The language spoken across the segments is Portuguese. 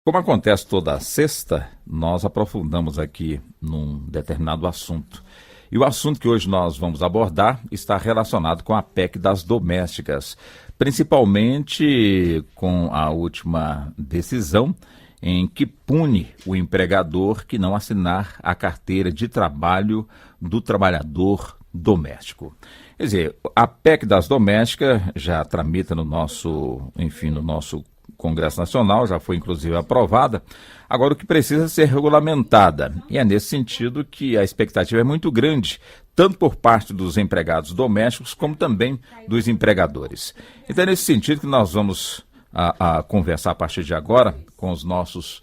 Como acontece toda sexta, nós aprofundamos aqui num determinado assunto. E o assunto que hoje nós vamos abordar está relacionado com a PEC das domésticas, principalmente com a última decisão em que pune o empregador que não assinar a carteira de trabalho do trabalhador doméstico. Quer dizer, a PEC das domésticas já tramita no nosso Congresso Nacional, já foi inclusive aprovada. Agora o que precisa ser regulamentada, e é nesse sentido que a expectativa é muito grande, tanto por parte dos empregados domésticos como também dos empregadores. Então é nesse sentido que nós vamos conversar a partir de agora com os nossos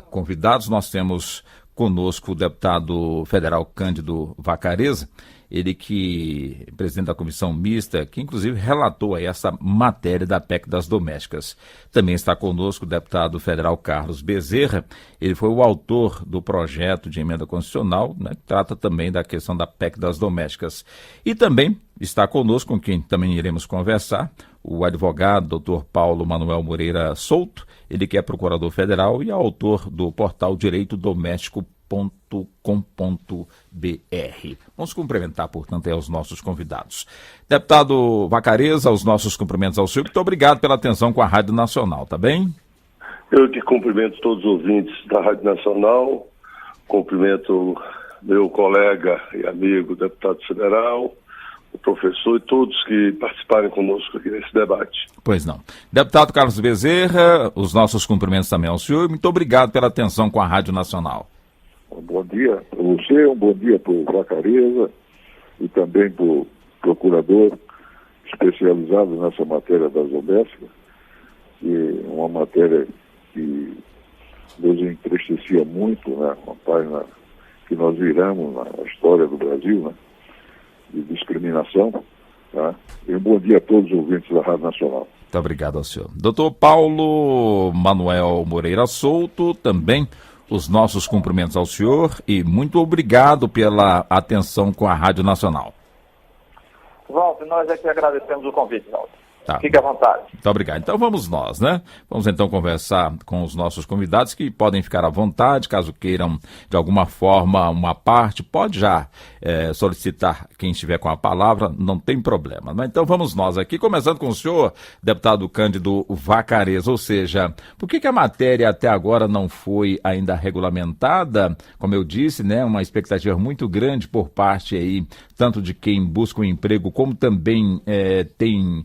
convidados. Nós temos conosco o deputado federal Cândido Vacareza, ele que é presidente da comissão mista, que inclusive relatou aí essa matéria da PEC das domésticas. Também está conosco o deputado federal Carlos Bezerra, ele foi o autor do projeto de emenda constitucional, né, que trata também da questão da PEC das domésticas. E também está conosco, com quem também iremos conversar, o advogado doutor Paulo Manuel Moreira Souto, ele que é procurador federal e autor do portal direitodoméstico.com.br. Vamos cumprimentar, portanto, aos nossos convidados. Deputado Vacareza, os nossos cumprimentos ao senhor. Muito obrigado pela atenção com a Rádio Nacional, tá bem? Eu que cumprimento todos os ouvintes da Rádio Nacional, cumprimento meu colega e amigo deputado federal, o professor e todos que participarem conosco aqui nesse debate. Pois não. Deputado Carlos Bezerra, os nossos cumprimentos também ao senhor. Muito obrigado pela atenção com a Rádio Nacional. Um bom dia para você, um bom dia para o Vacareza e também para o procurador especializado nessa matéria das domésticas, que é uma matéria que nos entristecia muito, né? Uma página que nós viramos na história do Brasil, né? De discriminação. Tá? E um bom dia a todos os ouvintes da Rádio Nacional. Muito obrigado ao senhor. Doutor Paulo Manuel Moreira Souto, também os nossos cumprimentos ao senhor e muito obrigado pela atenção com a Rádio Nacional. Walter, nós é que agradecemos o convite, Walter. Tá. Fique à vontade. Muito obrigado. Então vamos nós, né? Vamos então conversar com os nossos convidados que podem ficar à vontade, caso queiram de alguma forma uma parte, pode já solicitar quem estiver com a palavra, não tem problema. Mas então vamos nós aqui, começando com o senhor, deputado Cândido Vacareza, ou seja, por que a matéria até agora não foi ainda regulamentada? Como eu disse, né, uma expectativa muito grande por parte aí, tanto de quem busca um emprego, como também tem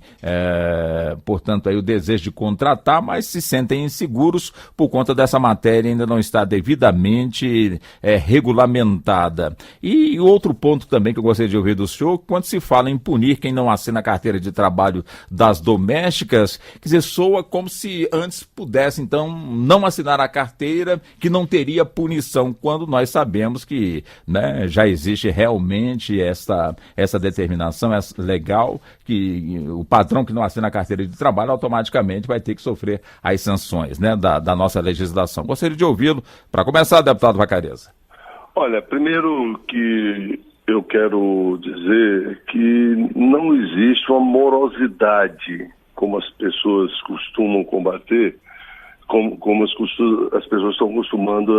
portanto, aí o desejo de contratar, mas se sentem inseguros por conta dessa matéria ainda não está devidamente regulamentada. E outro ponto também que eu gostaria de ouvir do senhor, quando se fala em punir quem não assina a carteira de trabalho das domésticas, quer dizer, soa como se antes pudesse, então, não assinar a carteira, que não teria punição, quando nós sabemos que, né, já existe realmente essa determinação legal, que o patrão que não assina a carteira de trabalho automaticamente vai ter que sofrer as sanções, né, da nossa legislação. Gostaria de ouvi-lo. Para começar, deputado Vacareza. Olha, primeiro que eu quero dizer que não existe uma morosidade, como as pessoas costumam combater, como as pessoas estão acostumando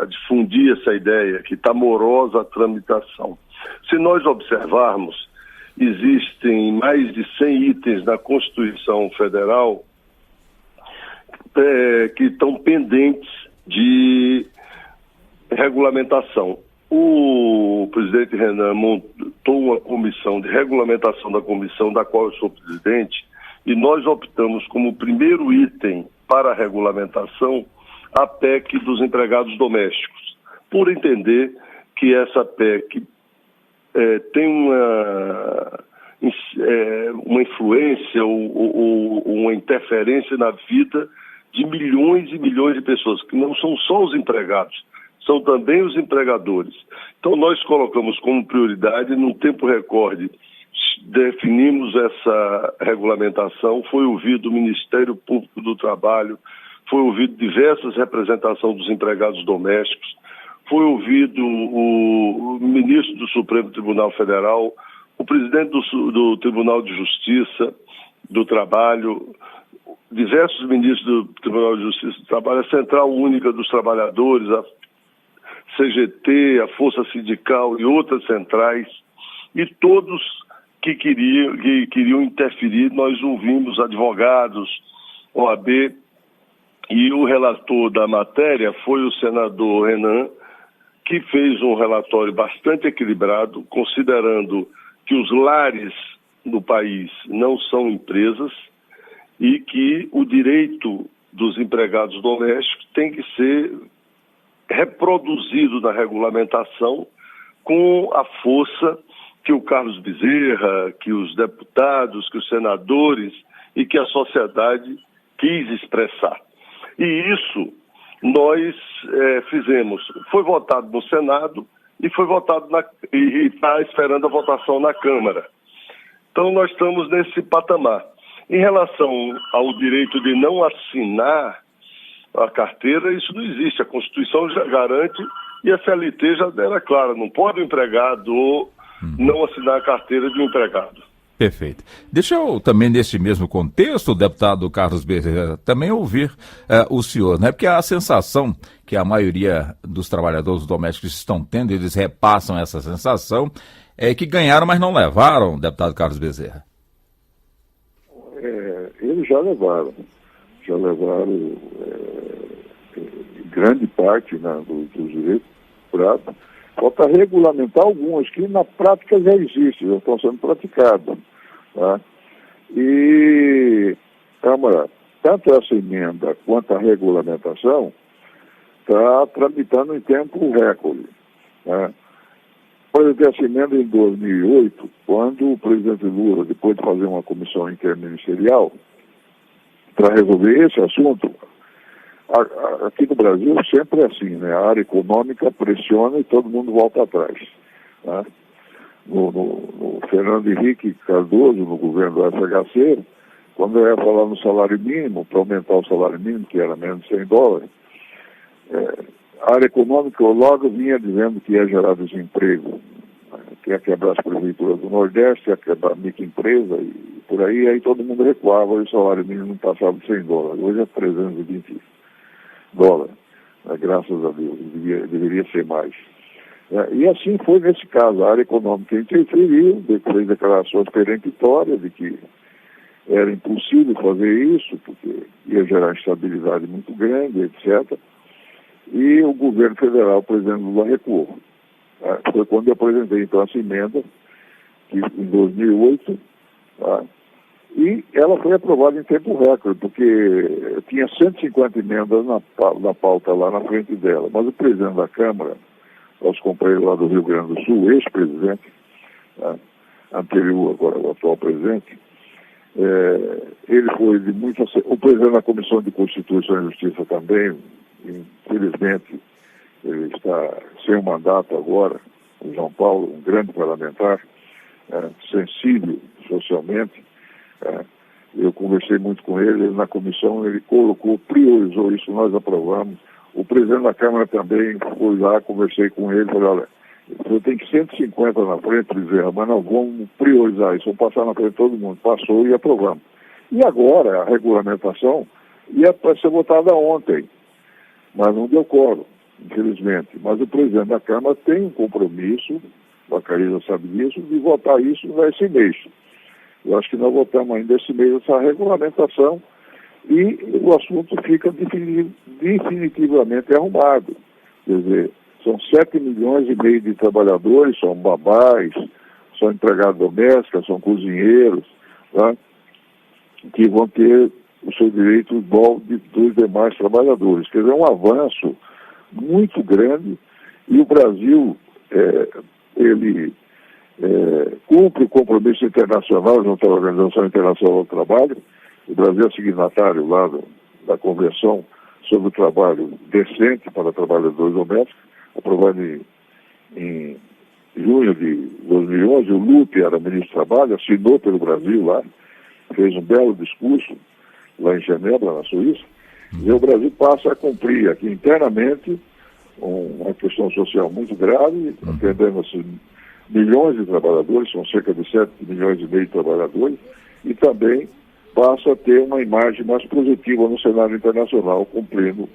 a difundir essa ideia, que está morosa a tramitação. Se nós observarmos, existem mais de 100 itens na Constituição Federal que estão pendentes de regulamentação. O presidente Renan montou uma comissão de regulamentação da comissão, da qual eu sou presidente, e nós optamos como primeiro item para a regulamentação a PEC dos empregados domésticos, por entender que essa PEC tem uma influência ou uma interferência na vida de milhões e milhões de pessoas, que não são só os empregados, são também os empregadores. Então nós colocamos como prioridade, num tempo recorde, definimos essa regulamentação, foi ouvido o Ministério Público do Trabalho, foi ouvido diversas representações dos empregados domésticos, foi ouvido o ministro do Supremo Tribunal Federal, o presidente do Tribunal de Justiça do Trabalho, diversos ministros do Tribunal de Justiça do Trabalho, a Central Única dos Trabalhadores, a CGT, a Força Sindical e outras centrais, e todos que queriam interferir. Nós ouvimos advogados, OAB, e o relator da matéria foi o senador Renan, que fez um relatório bastante equilibrado, considerando que os lares no país não são empresas e que o direito dos empregados domésticos tem que ser reproduzido na regulamentação com a força que o Carlos Bezerra, que os deputados, que os senadores e que a sociedade quis expressar. E isso nós fizemos. Foi votado no Senado e foi votado e está esperando a votação na Câmara. Então nós estamos nesse patamar. Em relação ao direito de não assinar a carteira, isso não existe. A Constituição já garante e a CLT já era clara. Não pode o empregado não assinar a carteira de um empregado. Perfeito. Deixa eu também, nesse mesmo contexto, o deputado Carlos Bezerra, também ouvir o senhor, né? Porque a sensação que a maioria dos trabalhadores domésticos estão tendo, eles repassam essa sensação, é que ganharam, mas não levaram, deputado Carlos Bezerra. Eles já levaram grande parte, né, dos direitos. Falta regulamentar alguns que na prática já existem, já estão sendo praticados. Tá? E, Câmara, tanto essa emenda quanto a regulamentação está tramitando em tempo recorde. Tá? Foi essa emenda em 2008, quando o presidente Lula, depois de fazer uma comissão interministerial para resolver esse assunto, aqui no Brasil sempre é assim, né? A área econômica pressiona e todo mundo volta atrás. Né? No Fernando Henrique Cardoso, no governo do FHC, quando eu ia falar no salário mínimo, para aumentar o salário mínimo, que era menos de $100, a área econômica logo vinha dizendo que ia gerar desemprego, que ia quebrar as prefeituras do Nordeste, ia quebrar a microempresa e por aí todo mundo recuava e o salário mínimo não passava de $100. Hoje é $320, né? Graças a Deus, deveria ser mais. E assim foi nesse caso, a área econômica interferiu, fez declarações peremptórias de que era impossível fazer isso, porque ia gerar instabilidade muito grande, etc. E o governo federal, o presidente Lula, recuou. Foi quando eu apresentei então essa emenda, que, em 2008, tá? E ela foi aprovada em tempo recorde, porque tinha 150 emendas na pauta lá na frente dela, mas o presidente da Câmara, nosso companheiro lá do Rio Grande do Sul, ex-presidente, tá? Anterior agora o atual presidente, ele foi de muito... O presidente da Comissão de Constituição e Justiça também, infelizmente, ele está sem um mandato agora, o João Paulo, um grande parlamentar, sensível socialmente. Eu conversei muito com ele na comissão, ele priorizou isso, nós aprovamos. O presidente da Câmara também foi lá, conversei com ele, falei, olha, eu tenho que 150 na frente, Bezerra, mas nós vamos priorizar isso, vamos passar na frente de todo mundo. Passou e aprovamos. E agora a regulamentação ia para ser votada ontem, mas não deu quórum, infelizmente. Mas o presidente da Câmara tem um compromisso, a Carisa sabe disso, de votar isso nesse mês. Eu acho que nós votamos ainda esse mês essa regulamentação e o assunto fica definitivamente arrumado. Quer dizer, são 7,5 milhões de trabalhadores, são babás, são empregados domésticos, são cozinheiros, tá? Que vão ter o seu direito igual dos demais trabalhadores. Quer dizer, é um avanço muito grande e o Brasil, ele cumpre o compromisso internacional junto à Organização Internacional do Trabalho. O Brasil é signatário lá da Convenção sobre o Trabalho Decente para Trabalhadores Domésticos, aprovado em junho de 2011. O Lupe era ministro do Trabalho, assinou pelo Brasil lá, fez um belo discurso lá em Genebra, na Suíça, e o Brasil passa a cumprir aqui internamente uma questão social muito grave, atendendo assim, milhões de trabalhadores, são cerca de 7,5 milhões de trabalhadores, e também passa a ter uma imagem mais positiva no cenário internacional, cumprindo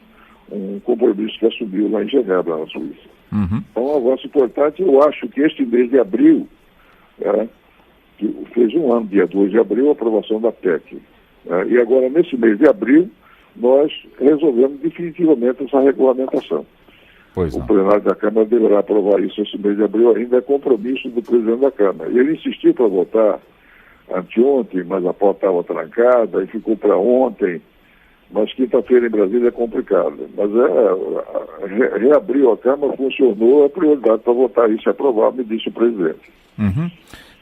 um compromisso que assumiu lá em Genebra, na Suíça. Então, um avanço importante. Eu acho que este mês de abril, que fez um ano, dia 2 de abril, a aprovação da PEC. E agora, nesse mês de abril, nós resolvemos definitivamente essa regulamentação. O plenário da Câmara deverá aprovar isso esse mês de abril, ainda é compromisso do presidente da Câmara. E ele insistiu para votar anteontem, mas a porta estava trancada e ficou para ontem. Mas quinta-feira em Brasília é complicado. Mas reabriu a Câmara, funcionou, é prioridade para votar isso e aprovar, me disse o presidente.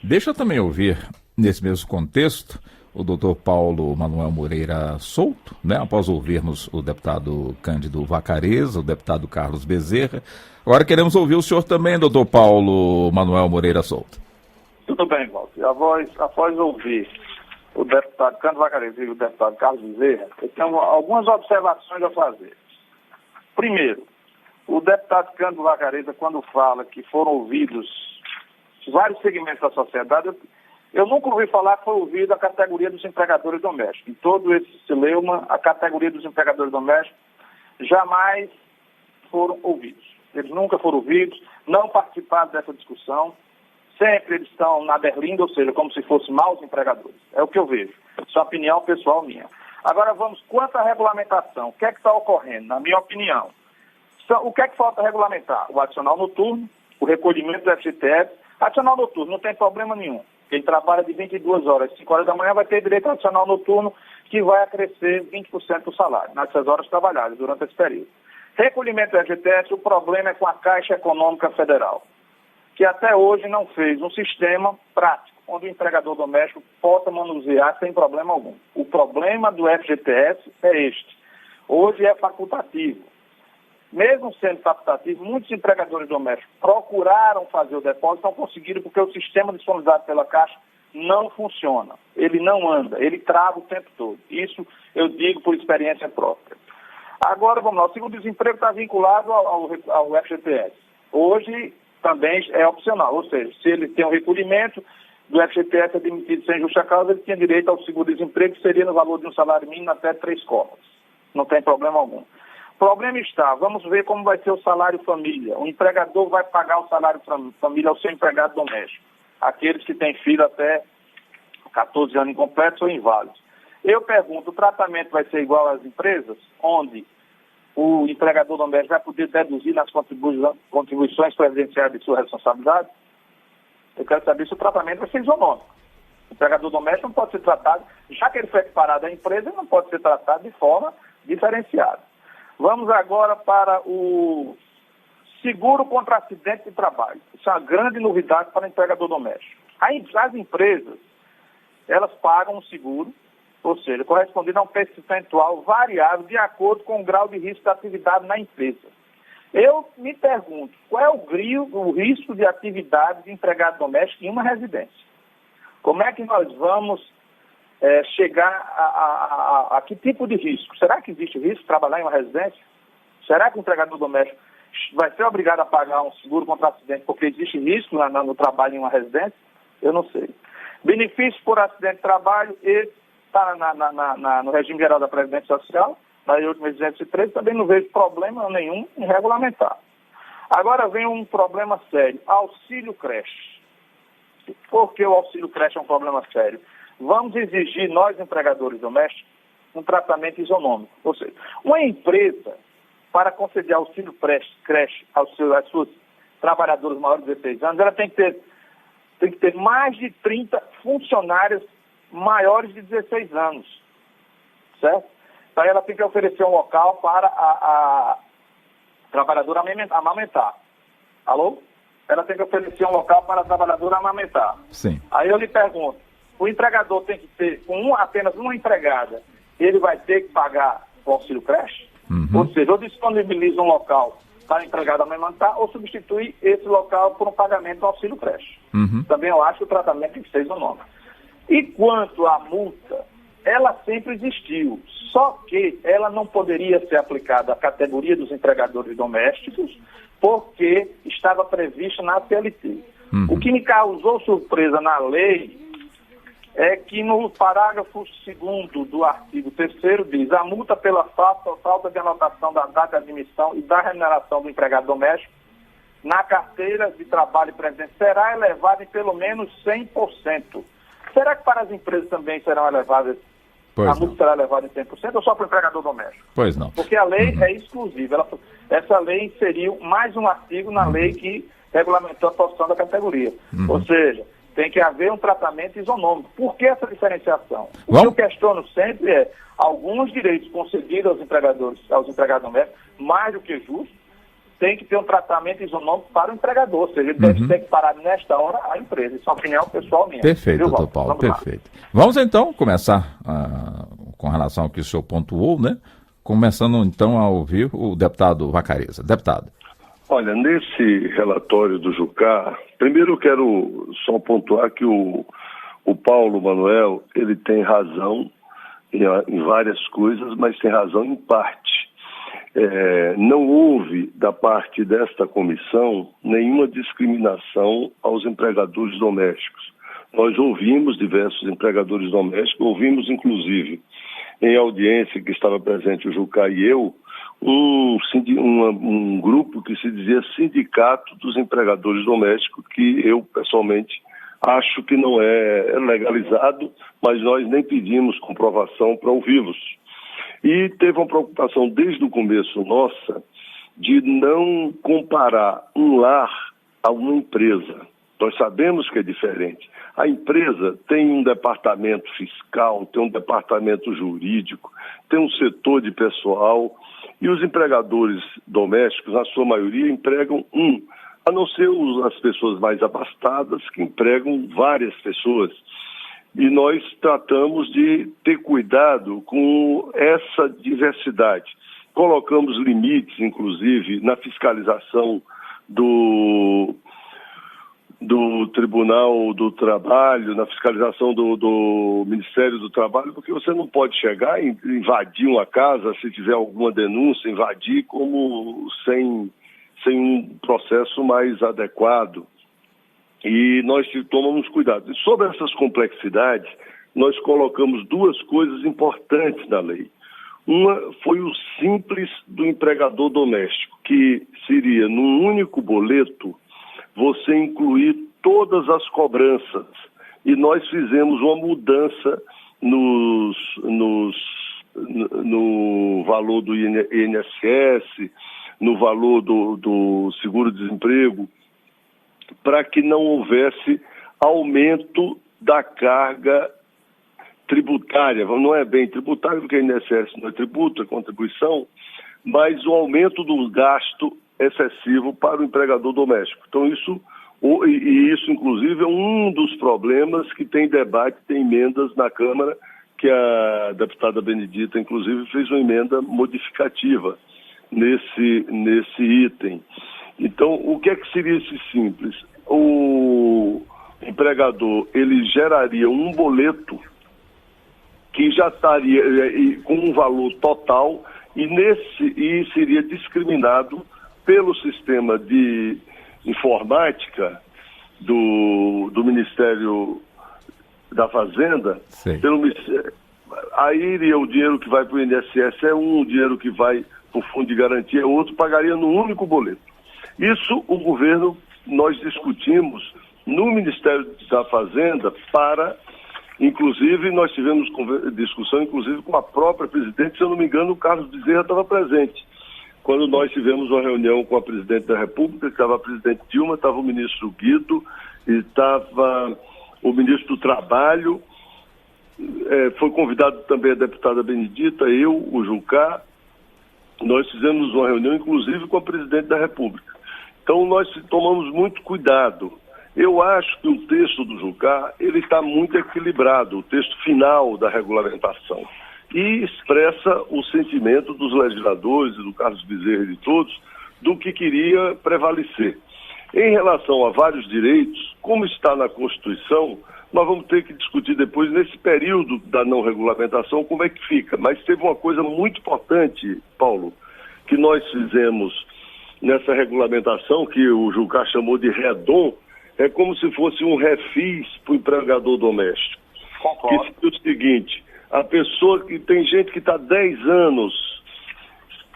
Deixa eu também ouvir, nesse mesmo contexto, o doutor Paulo Manuel Moreira Souto, né? Após ouvirmos o deputado Cândido Vacareza, o deputado Carlos Bezerra. Agora queremos ouvir o senhor também, doutor Paulo Manuel Moreira Souto. Tudo bem, Walter. Após ouvir o deputado Cândido Vacareza e o deputado Carlos Bezerra, eu tenho algumas observações a fazer. Primeiro, o deputado Cândido Vacareza, quando fala que foram ouvidos vários segmentos da sociedade, eu nunca ouvi falar que foi ouvida a categoria dos empregadores domésticos. Em todo esse celeuma, a categoria dos empregadores domésticos jamais foram ouvidos. Eles nunca foram ouvidos, não participaram dessa discussão. Sempre eles estão na berlinda, ou seja, como se fossem maus empregadores. É o que eu vejo. Isso é uma opinião pessoal minha. Agora vamos, quanto à regulamentação, o que é que está ocorrendo, na minha opinião? O que é que falta regulamentar? O adicional noturno, o recolhimento do FGTS. Adicional noturno, não tem problema nenhum. Quem trabalha de 22 horas, 5 horas da manhã, vai ter direito ao adicional noturno, que vai acrescer 20% do salário, nessas horas trabalhadas, durante esse período. Recolhimento do FGTS, o problema é com a Caixa Econômica Federal, que até hoje não fez um sistema prático, onde o empregador doméstico possa manusear sem problema algum. O problema do FGTS é este. Hoje é facultativo. Mesmo sendo facultativo, muitos empregadores domésticos procuraram fazer o depósito, não conseguiram, porque o sistema disponibilizado pela Caixa não funciona. Ele não anda, ele trava o tempo todo. Isso eu digo por experiência própria. Agora, vamos lá, o seguro-desemprego está vinculado ao FGTS. Hoje também é opcional, ou seja, se ele tem um recolhimento do FGTS admitido sem justa causa, ele tinha direito ao seguro-desemprego, que seria no valor de um salário mínimo até 3 cotas. Não tem problema algum. O problema está, vamos ver como vai ser o salário família. O empregador vai pagar o salário família ao seu empregado doméstico. Aqueles que têm filho até 14 anos incompletos ou inválidos. Eu pergunto, o tratamento vai ser igual às empresas, onde o empregador doméstico vai poder deduzir nas contribuições previdenciárias de sua responsabilidade? Eu quero saber se o tratamento vai ser isonômico. O empregador doméstico não pode ser tratado, já que ele foi equiparado à empresa, ele não pode ser tratado de forma diferenciada. Vamos agora para o seguro contra acidente de trabalho. Isso é uma grande novidade para o empregador doméstico. As empresas, elas pagam um seguro, ou seja, correspondendo a um percentual variável de acordo com o grau de risco da atividade na empresa. Eu me pergunto, qual é o risco de atividade de empregado doméstico em uma residência? Como é que nós vamos chegar a que tipo de risco? Será que existe risco de trabalhar em uma residência? Será que o empregador doméstico vai ser obrigado a pagar um seguro contra acidente porque existe risco no trabalho em uma residência? Eu não sei. Benefício por acidente de trabalho, esse está no regime geral da Previdência Social, na Lei 8.213, também não vejo problema nenhum em regulamentar. Agora vem um problema sério, auxílio creche. Por que o auxílio creche é um problema sério? Vamos exigir, nós empregadores domésticos, um tratamento isonômico. Ou seja, uma empresa, para conceder auxílio creche às suas trabalhadores maiores de 16 anos, ela tem que ter mais de 30 funcionários maiores de 16 anos. Certo? Então ela tem que oferecer um local para a trabalhadora amamentar. Alô? Ela tem que oferecer um local para a trabalhadora amamentar. Sim. Aí eu lhe pergunto, o empregador tem que ter, com apenas uma empregada, ele vai ter que pagar o auxílio creche? Ou seja, ou disponibiliza um local para a empregada amamentar ou substituir esse local por um pagamento do auxílio creche. Também eu acho que o tratamento tem que ser isonômico. E quanto à multa, ela sempre existiu, só que ela não poderia ser aplicada à categoria dos empregadores domésticos porque estava prevista na CLT. O que me causou surpresa na lei é que no parágrafo 2º do artigo 3º diz: a multa pela falta de anotação da data de admissão e da remuneração do empregado doméstico na carteira de trabalho presente será elevada em pelo menos 100%. Será que para as empresas também serão elevadas? A multa será elevada em 100% ou só para o empregador doméstico? Pois não. Porque a lei é exclusiva. Essa lei inseriu mais um artigo na lei que regulamentou a posição da categoria. Ou seja, tem que haver um tratamento isonômico. Por que essa diferenciação? O que eu questiono sempre é alguns direitos concedidos aos empregados domésticos, mais do que justo, tem que ter um tratamento isonômico para o empregador. Ou seja, ele deve ter que parar nesta hora a empresa. Isso é uma opinião pessoal minha. Perfeito, doutor Paulo, perfeito. Vamos então começar com relação ao que o senhor pontuou, né? Começando então a ouvir o deputado Vacareza. Deputado. Olha, nesse relatório do Jucá, primeiro eu quero só pontuar que o Paulo Manuel, ele tem razão em várias coisas, mas tem razão em parte. Não houve, da parte desta comissão, nenhuma discriminação aos empregadores domésticos. Nós ouvimos diversos empregadores domésticos, ouvimos inclusive em audiência que estava presente o Jucá e eu, um grupo que se dizia Sindicato dos Empregadores Domésticos, que eu pessoalmente acho que não é legalizado, mas nós nem pedimos comprovação para ouvi-los. E teve uma preocupação desde o começo nossa de não comparar um lar a uma empresa. Nós sabemos que é diferente. A empresa tem um departamento fiscal, tem um departamento jurídico, tem um setor de pessoal, e os empregadores domésticos, na sua maioria, empregam a não ser as pessoas mais abastadas, que empregam várias pessoas. E nós tratamos de ter cuidado com essa diversidade. Colocamos limites, inclusive, na fiscalização do Tribunal do Trabalho, na fiscalização do Ministério do Trabalho, porque você não pode chegar e invadir uma casa, se tiver alguma denúncia, invadir sem um processo mais adequado. E nós tomamos cuidado. E sobre essas complexidades, nós colocamos duas coisas importantes na lei. Uma foi o simples do empregador doméstico, que seria, num único boleto, você incluir todas as cobranças. E nós fizemos uma mudança no valor do INSS, no valor do seguro-desemprego, para que não houvesse aumento da carga tributária. Não é bem tributário, porque o INSS não é tributo, é contribuição, mas o aumento do gasto excessivo para o empregador doméstico. Então isso, inclusive, é um dos problemas que tem debate, tem emendas na Câmara, que a deputada Benedita, inclusive, fez uma emenda modificativa nesse item. Então, o que é que seria esse simples? O empregador, ele geraria um boleto que já estaria com um valor total e seria discriminado pelo sistema de informática do Ministério da Fazenda. Aí iria o dinheiro que vai para o INSS o dinheiro que vai para o Fundo de Garantia é outro, pagaria num único boleto. Isso o governo, nós discutimos no Ministério da Fazenda inclusive nós tivemos discussão inclusive com a própria presidente, se eu não me engano o Carlos Bezerra estava presente. Quando nós tivemos uma reunião com a presidente da República, estava a presidente Dilma, estava o ministro Guido, estava o ministro do Trabalho, foi convidado também a deputada Benedita, eu, o Jucá. Nós fizemos uma reunião, inclusive, com a presidente da República. Então, nós tomamos muito cuidado. Eu acho que o texto do Jucá, ele está muito equilibrado, o texto final da regulamentação. E expressa o sentimento dos legisladores, do Carlos Bezerra e de todos, do que queria prevalecer. Em relação a vários direitos, como está na Constituição, nós vamos ter que discutir depois, nesse período da não regulamentação, como é que fica. Mas teve uma coisa muito importante, Paulo, que nós fizemos nessa regulamentação, que o Jucá chamou de redom, é como se fosse um refis para o empregador doméstico. Concordo. Que seria o seguinte, a pessoa que tem gente que está 10 anos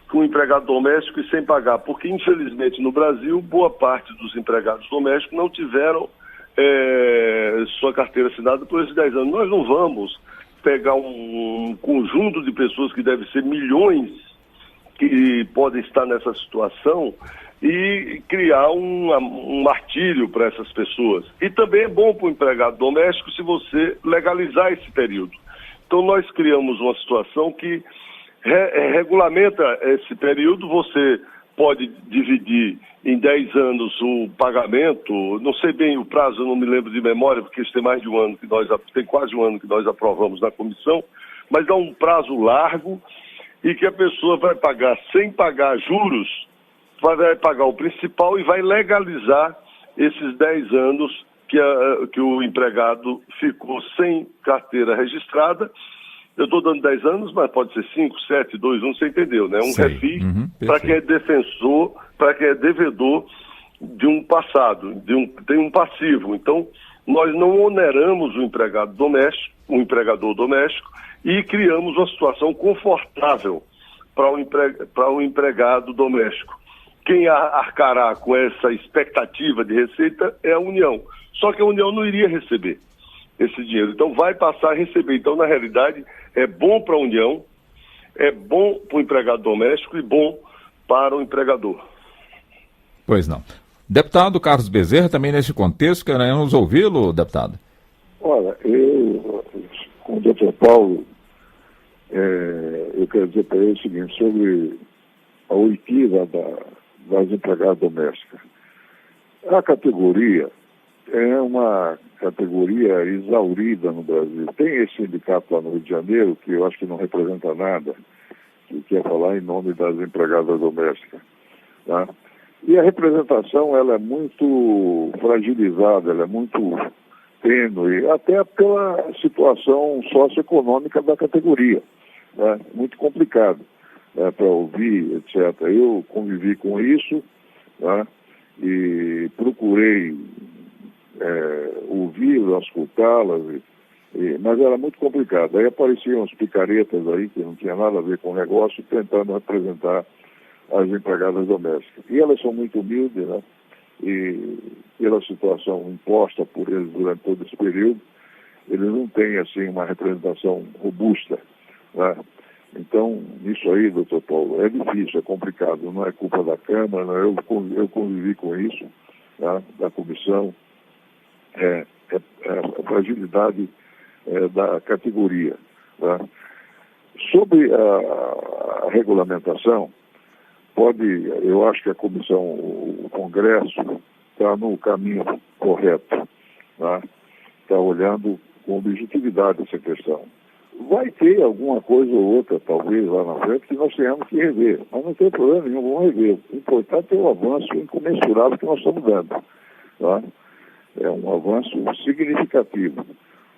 com empregado doméstico e sem pagar, porque infelizmente no Brasil boa parte dos empregados domésticos não tiveram sua carteira assinada por esses 10 anos. Nós não vamos pegar um conjunto de pessoas que deve ser milhões que podem estar nessa situação e criar um martírio para essas pessoas. E também é bom para o empregado doméstico se você legalizar esse período. Então nós criamos uma situação que regulamenta esse período. Você pode dividir em 10 anos o pagamento, não sei bem o prazo, eu não me lembro de memória, porque isso tem mais de um ano tem quase um ano que nós aprovamos na comissão, mas dá um prazo largo e que a pessoa vai pagar sem pagar juros, vai pagar o principal e vai legalizar esses 10 anos que o empregado ficou sem carteira registrada. Eu estou dando 10 anos, mas pode ser 5, 7, 2, 1, você entendeu, né? Um refis para quem é defensor, para quem é devedor de um passado, tem um passivo. Então, nós não oneramos o empregador doméstico e criamos uma situação confortável para o empregado doméstico. Quem arcará com essa expectativa de receita é a União. Só que a União não iria receber esse dinheiro. Então vai passar a receber. Então, na realidade, é bom para a União, é bom para o empregado doméstico e bom para o empregador. Pois não. Deputado Carlos Bezerra, também nesse contexto, queremos ouvi-lo, deputado. Olha, eu, com o doutor Paulo, eu quero dizer para ele o seguinte, sobre a oitiva das empregadas domésticas. A categoria é uma categoria exaurida no Brasil. Tem esse sindicato lá no Rio de Janeiro, que eu acho que não representa nada, que quer falar em nome das empregadas domésticas. Tá? E a representação, ela é muito fragilizada, ela é muito tênue, até pela situação socioeconômica da categoria. Né? Muito complicado para ouvir, etc. Eu convivi com isso, né? E procurei ouvi-las, escutá-las, mas era muito complicado. Aí apareciam os picaretas aí, que não tinha nada a ver com o negócio, tentando representar as empregadas domésticas. E elas são muito humildes, né? E pela situação imposta por eles durante todo esse período, eles não têm, assim, uma representação robusta, né? Então, isso aí, doutor Paulo, é difícil, é complicado, não é culpa da Câmara, né? Eu convivi com isso, tá? Da comissão, a fragilidade da categoria. Tá? Sobre a regulamentação, eu acho que a comissão, o Congresso, está no caminho correto, tá? Está olhando com objetividade essa questão. Vai ter alguma coisa ou outra, talvez, lá na frente, que nós tenhamos que rever. Mas não tem problema nenhum, vamos rever. O importante é o avanço incomensurável que nós estamos dando. Tá? É um avanço significativo.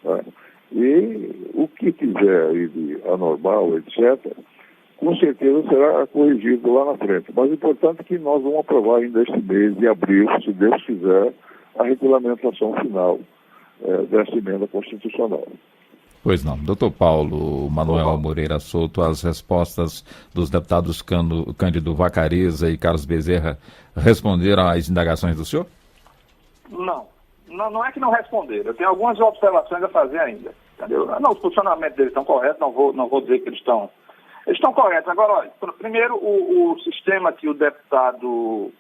Tá? E o que tiver aí de anormal, etc., com certeza será corrigido lá na frente. Mas o importante é que nós vamos aprovar ainda este mês de abril, se Deus quiser, a regulamentação final dessa emenda constitucional. Pois não. Doutor Paulo Manuel Moreira Souto, as respostas dos deputados Cândido Vacareza e Carlos Bezerra responderam às indagações do senhor? Não é que não responderam. Eu tenho algumas observações a fazer ainda. Entendeu? Não, os funcionamentos deles estão corretos, não vou dizer que eles estão corretos. Agora, olha, primeiro, o sistema que o deputado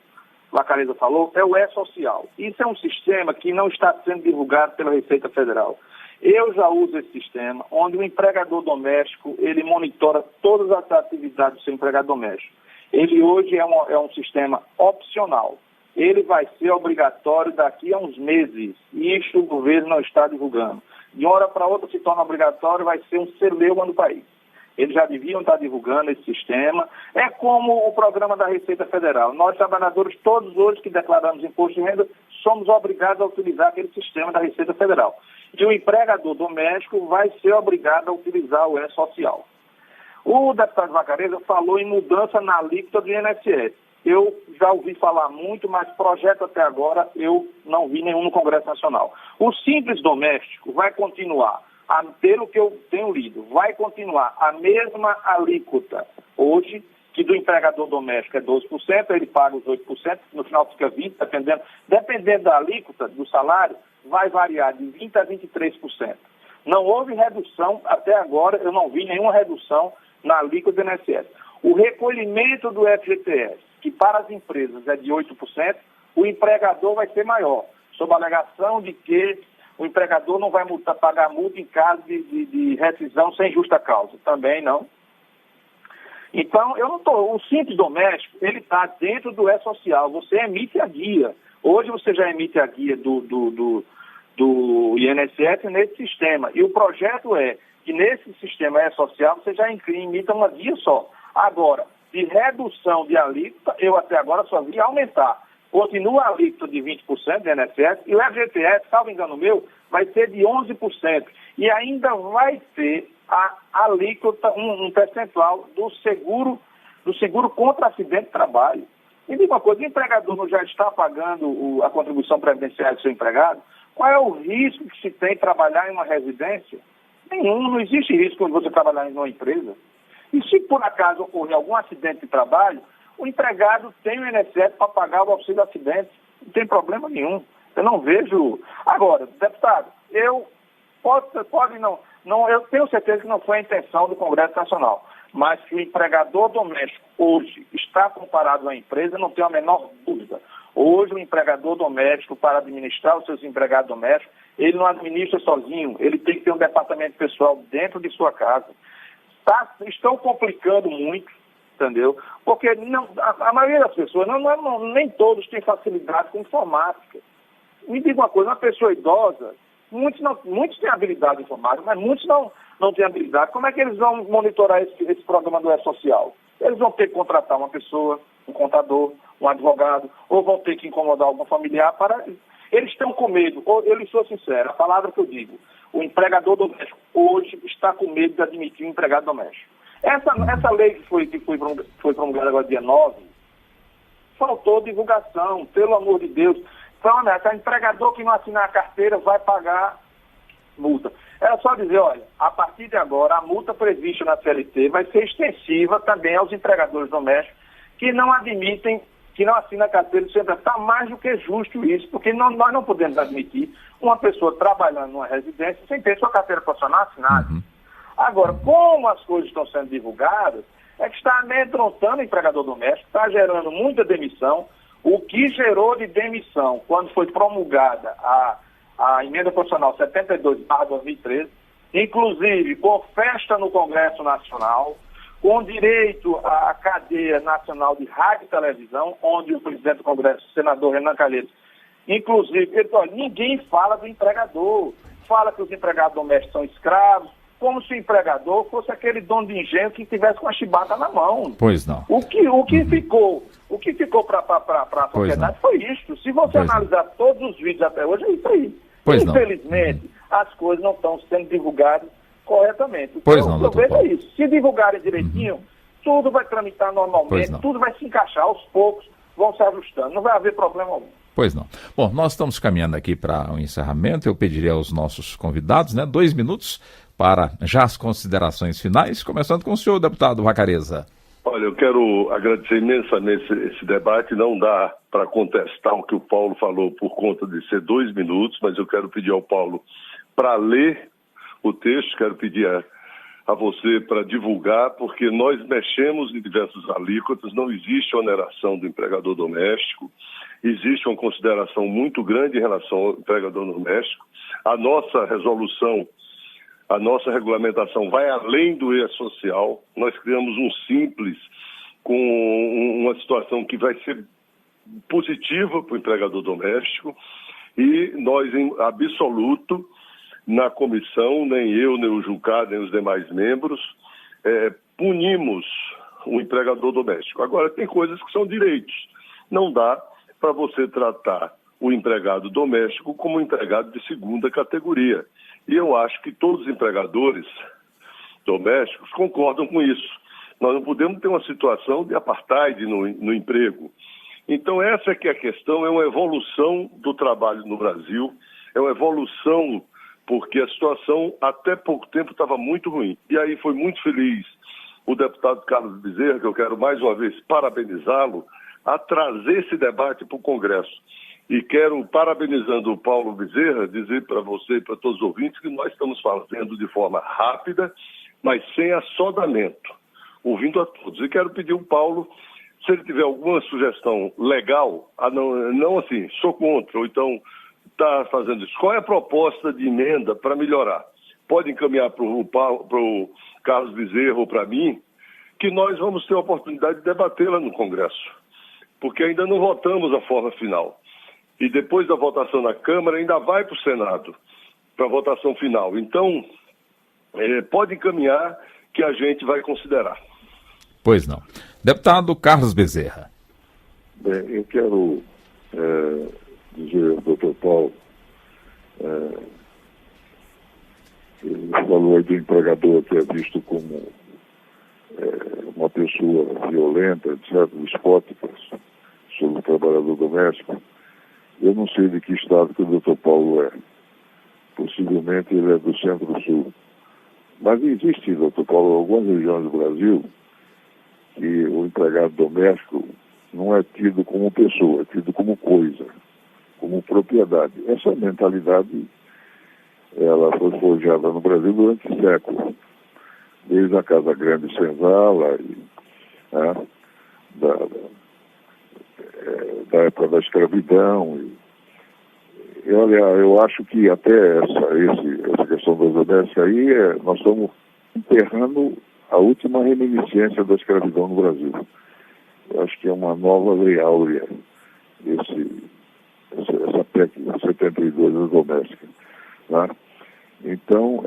Vacareza falou é o E-Social. Isso é um sistema que não está sendo divulgado pela Receita Federal. Eu já uso esse sistema, onde o empregador doméstico, ele monitora todas as atividades do seu empregado doméstico. Ele hoje é um sistema opcional. Ele vai ser obrigatório daqui a uns meses. E isso o governo não está divulgando. De uma hora para outra se torna obrigatório, vai ser um celeuma no país. Eles já deviam estar divulgando esse sistema. É como o programa da Receita Federal. Nós, trabalhadores, todos hoje que declaramos imposto de renda, somos obrigados a utilizar aquele sistema da Receita Federal. E o empregador doméstico vai ser obrigado a utilizar o E-Social. O deputado Vacareza falou em mudança na alíquota do INSS. Eu já ouvi falar muito, mas projeto até agora eu não vi nenhum no Congresso Nacional. O Simples Doméstico vai continuar pelo que eu tenho lido, vai continuar a mesma alíquota hoje, que do empregador doméstico é 12%, ele paga os 8%, no final fica 20%, dependendo da alíquota do salário, vai variar de 20% a 23%. Não houve redução, até agora eu não vi nenhuma redução na alíquota do INSS. O recolhimento do FGTS, que para as empresas é de 8%, o empregador vai ser maior, sob a alegação de que o empregador não vai pagar multa em caso de rescisão sem justa causa. Também não. Então, o Simples Doméstico, ele está dentro do E-Social. Você emite a guia. Hoje você já emite a guia do INSS nesse sistema. E o projeto é que nesse sistema E-Social você já emita uma guia só. Agora, de redução de alíquota, eu até agora só vi aumentar. Continua a alíquota de 20% do INSS e o FGTS, salvo engano meu, vai ser de 11%. E ainda vai ter a alíquota, um percentual do seguro contra acidente de trabalho. E diga uma coisa, o empregador não já está pagando a contribuição previdenciária do seu empregado? Qual é o risco que se tem trabalhar em uma residência? Nenhum, não existe risco quando você trabalhar em uma empresa. E se por acaso ocorrer algum acidente de trabalho, o empregado tem o INSS para pagar o auxílio acidente. Não tem problema nenhum. Eu não vejo... Agora, deputado, eu tenho certeza que não foi a intenção do Congresso Nacional, mas que o empregador doméstico hoje está comparado à empresa, não tenho a menor dúvida. Hoje o empregador doméstico, para administrar os seus empregados domésticos, ele não administra sozinho, ele tem que ter um departamento pessoal dentro de sua casa. Estão complicando muito, entendeu? Porque a maioria das pessoas, nem todos têm facilidade com informática. Me diga uma coisa, uma pessoa idosa, muitos têm habilidade informática, mas muitos não têm habilidade. Como é que eles vão monitorar esse programa do E-Social? Eles vão ter que contratar uma pessoa, um contador, um advogado, ou vão ter que incomodar algum familiar para... Eles estão com medo, eu lhe sou sincero, a palavra que eu digo, o empregador doméstico hoje está com medo de admitir um empregado doméstico. Essa lei que foi promulgada agora dia 9, faltou divulgação, pelo amor de Deus. Então, o empregador que não assinar a carteira vai pagar multa. Era só dizer, olha, a partir de agora, a multa prevista na CLT vai ser extensiva também aos empregadores domésticos que não admitem, que não assinam a carteira de sempre. Está mais do que justo isso, porque nós não podemos admitir uma pessoa trabalhando numa residência sem ter sua carteira profissional assinada. Agora, como as coisas estão sendo divulgadas, é que está amedrontando o empregador doméstico, está gerando muita demissão. O que gerou de demissão quando foi promulgada a emenda constitucional 72/2013, inclusive com festa no Congresso Nacional, com direito à cadeia nacional de rádio e televisão, onde o presidente do Congresso, o senador Renan Calheiros, inclusive, ele falou, ninguém fala do empregador, fala que os empregados domésticos são escravos, como se o empregador fosse aquele dono de engenho que tivesse com a chibata na mão. Pois não. O que ficou para a sociedade foi isso. Se você analisar todos os vídeos até hoje, é isso aí. Infelizmente, as coisas não estão sendo divulgadas corretamente. Então, eu vejo isso. Se divulgarem direitinho, tudo vai tramitar normalmente, tudo vai se encaixar aos poucos, vão se ajustando. Não vai haver problema algum. Pois não. Bom, nós estamos caminhando aqui para o encerramento. Eu pediria aos nossos convidados, 2 minutos para já as considerações finais, começando com o senhor, deputado Vacareza. Olha, eu quero agradecer imensamente esse debate. Não dá para contestar o que o Paulo falou por conta de ser 2 minutos, mas eu quero pedir ao Paulo para ler o texto, quero pedir a você para divulgar, porque nós mexemos em diversos alíquotas, não existe oneração do empregador doméstico, existe uma consideração muito grande em relação ao empregador doméstico. A nossa resolução, a nossa regulamentação vai além do E-Social. Nós criamos um Simples com uma situação que vai ser positiva para o empregador doméstico e nós, em absoluto, na comissão, nem eu, nem o Jucá, nem os demais membros, punimos o empregador doméstico. Agora, tem coisas que são direitos. Não dá para você tratar o empregado doméstico como um empregado de segunda categoria. E eu acho que todos os empregadores domésticos concordam com isso. Nós não podemos ter uma situação de apartheid no emprego. Então essa que é a questão, é uma evolução do trabalho no Brasil, é uma evolução porque a situação até pouco tempo estava muito ruim. E aí foi muito feliz o deputado Carlos Bezerra, que eu quero mais uma vez parabenizá-lo, a trazer esse debate para o Congresso. E quero, parabenizando o Paulo Bezerra, dizer para você e para todos os ouvintes que nós estamos fazendo de forma rápida, mas sem assodamento, ouvindo a todos. E quero pedir ao Paulo, se ele tiver alguma sugestão legal, não assim, sou contra, ou então está fazendo isso. Qual é a proposta de emenda para melhorar? Pode encaminhar para o Carlos Bezerra ou para mim, que nós vamos ter a oportunidade de debatê-la no Congresso, porque ainda não votamos a forma final. E depois da votação na Câmara, ainda vai para o Senado, para a votação final. Então, pode encaminhar que a gente vai considerar. Pois não. Deputado Carlos Bezerra. Bem, eu quero dizer ao doutor Paulo, ele falou aí do empregador que é visto como uma pessoa violenta, etc., despóticas, sobre o trabalhador doméstico. Eu não sei de que estado que o doutor Paulo é. Possivelmente ele é do Centro-Sul. Mas existe, doutor Paulo, em algumas regiões do Brasil que o empregado doméstico não é tido como pessoa, é tido como coisa, como propriedade. Essa mentalidade, ela foi forjada no Brasil durante séculos. Desde a Casa Grande Senzala, da época da escravidão. E olha, eu acho que até essa questão das domésticas aí, nós estamos enterrando a última reminiscência da escravidão no Brasil. Eu acho que é uma nova lei áurea, essa PEC 72 das domésticas. Né? Então,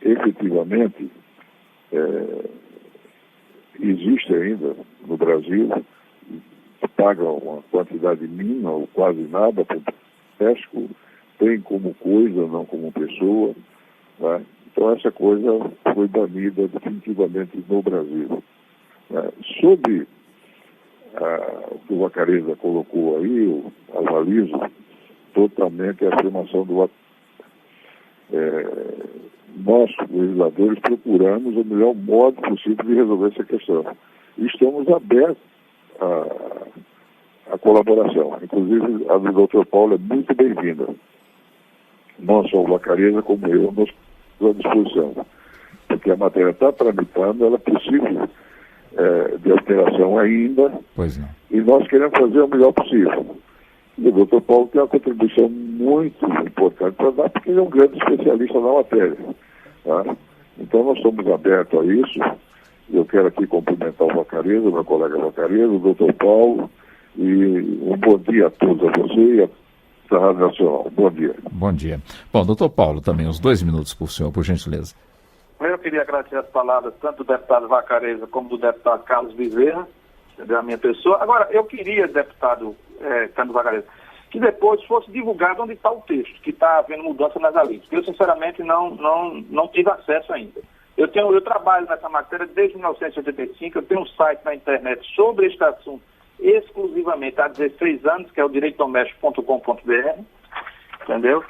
efetivamente, existe ainda no Brasil que pagam uma quantidade mínima ou quase nada para o doméstico, tem como coisa, não como pessoa. Né? Então essa coisa foi banida definitivamente no Brasil. Né? Sobre o que o Vacareza colocou aí, eu avalizo totalmente a afirmação do nós, legisladores, procuramos o melhor modo possível de resolver essa questão. E estamos abertos à colaboração. Inclusive, a do Dr. Paulo é muito bem-vinda. Não só o Vacareza, como eu, nós estamos à disposição. Porque a matéria está tramitando, ela é possível de alteração ainda. Pois não. E nós queremos fazer o melhor possível. E o Dr. Paulo tem uma contribuição muito importante para dar, porque ele é um grande especialista na matéria. Tá? Então nós estamos abertos a isso. Eu quero aqui cumprimentar o Vacareza, meu colega Vacareza, o Dr. Paulo, e um bom dia a todos, a você e a Rádio Nacional. Bom dia. Bom dia. Bom, doutor Paulo, também uns 2 minutos por senhor, por gentileza. Eu queria agradecer as palavras tanto do deputado Vacareza como do deputado Carlos Bezerra, da minha pessoa. Agora, eu queria, deputado Carlos Vacareza, que depois fosse divulgado onde está o texto, que está havendo mudança nas alíneas, porque eu, sinceramente, não tive acesso ainda. Eu trabalho nessa matéria desde 1985, eu tenho um site na internet sobre este assunto exclusivamente há 16 anos, que é o direitodoméstico.com.br, entendeu?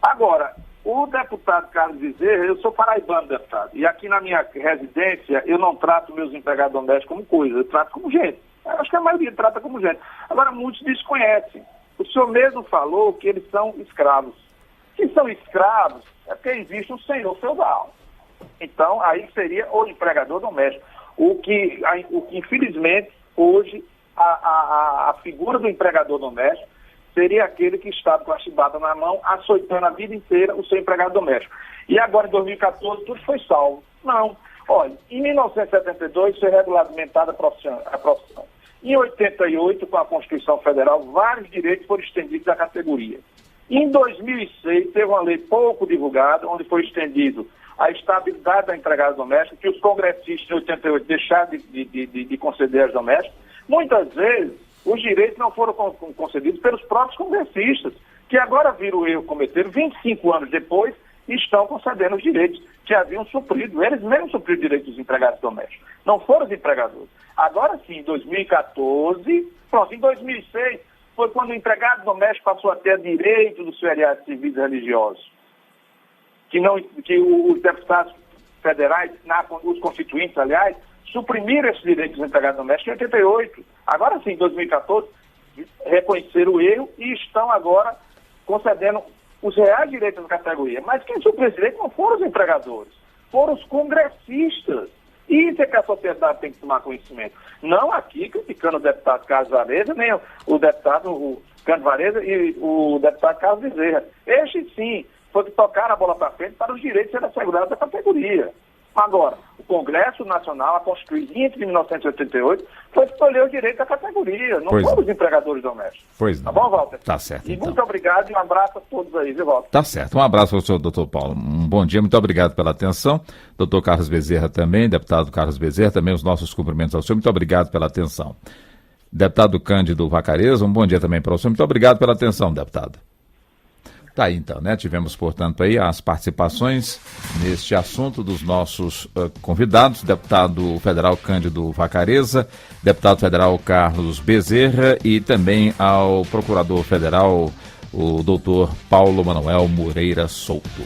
Agora, o deputado Carlos Bezerra, eu sou paraibano, deputado, e aqui na minha residência eu não trato meus empregados domésticos como coisa, eu trato como gente. Eu acho que a maioria trata como gente. Agora, muitos desconhecem. O senhor mesmo falou que eles são escravos. Se são escravos, é porque existe um senhor feudal. Então, aí seria o empregador doméstico. O que infelizmente, hoje, a figura do empregador doméstico seria aquele que estava com a chibata na mão, açoitando a vida inteira o seu empregado doméstico. E agora, em 2014, tudo foi salvo. Não. Olha, em 1972 foi regulamentada a profissão. Em 88, com a Constituição Federal, vários direitos foram estendidos à categoria. Em 2006, teve uma lei pouco divulgada, onde foi estendido a estabilidade da empregada doméstica, que os congressistas em 88 deixaram de conceder às domésticas. Muitas vezes, os direitos não foram concedidos pelos próprios congressistas, que agora viram o erro cometido, 25 anos depois, e estão concedendo os direitos que haviam suprido. Eles mesmos supriram os direitos dos empregados domésticos. Não foram os empregadores. Agora sim, em 2014, pronto, em 2006, foi quando o empregado doméstico passou a ter direito dos feriados civis e religiosos. Que os deputados federais, os constituintes, aliás, suprimiram esses direitos dos empregados domésticos em 88. Agora sim, em 2014, reconheceram o erro e estão agora concedendo os reais direitos da categoria. Mas quem supriu esse direito não foram os empregadores, foram os congressistas. Isso é que a sociedade tem que tomar conhecimento. Não aqui criticando o deputado Carlos Vareza, nem o deputado Cândido Vareza e o deputado Carlos Bezerra. Este sim foi que tocaram a bola para frente para os direitos serem assegurados da categoria. Agora, o Congresso Nacional, a Constituinte de 1988, foi escolher o direito da categoria, não foram os empregadores domésticos. Pois não. Tá bom, Walter? Tá certo, E então. muito obrigado e um abraço a todos aí, viu, Walter? Tá certo. Um abraço para o senhor, doutor Paulo. Um bom dia, muito obrigado pela atenção. Doutor Carlos Bezerra também, deputado Carlos Bezerra, também os nossos cumprimentos ao senhor. Muito obrigado pela atenção. Deputado Cândido Vacareza, um bom dia também para o senhor. Muito obrigado pela atenção, deputado. Tá aí então, né? Tivemos, portanto, aí as participações neste assunto dos nossos convidados, deputado federal Cândido Vacareza, deputado federal Carlos Bezerra e também ao procurador federal, o doutor Paulo Manuel Moreira Souto.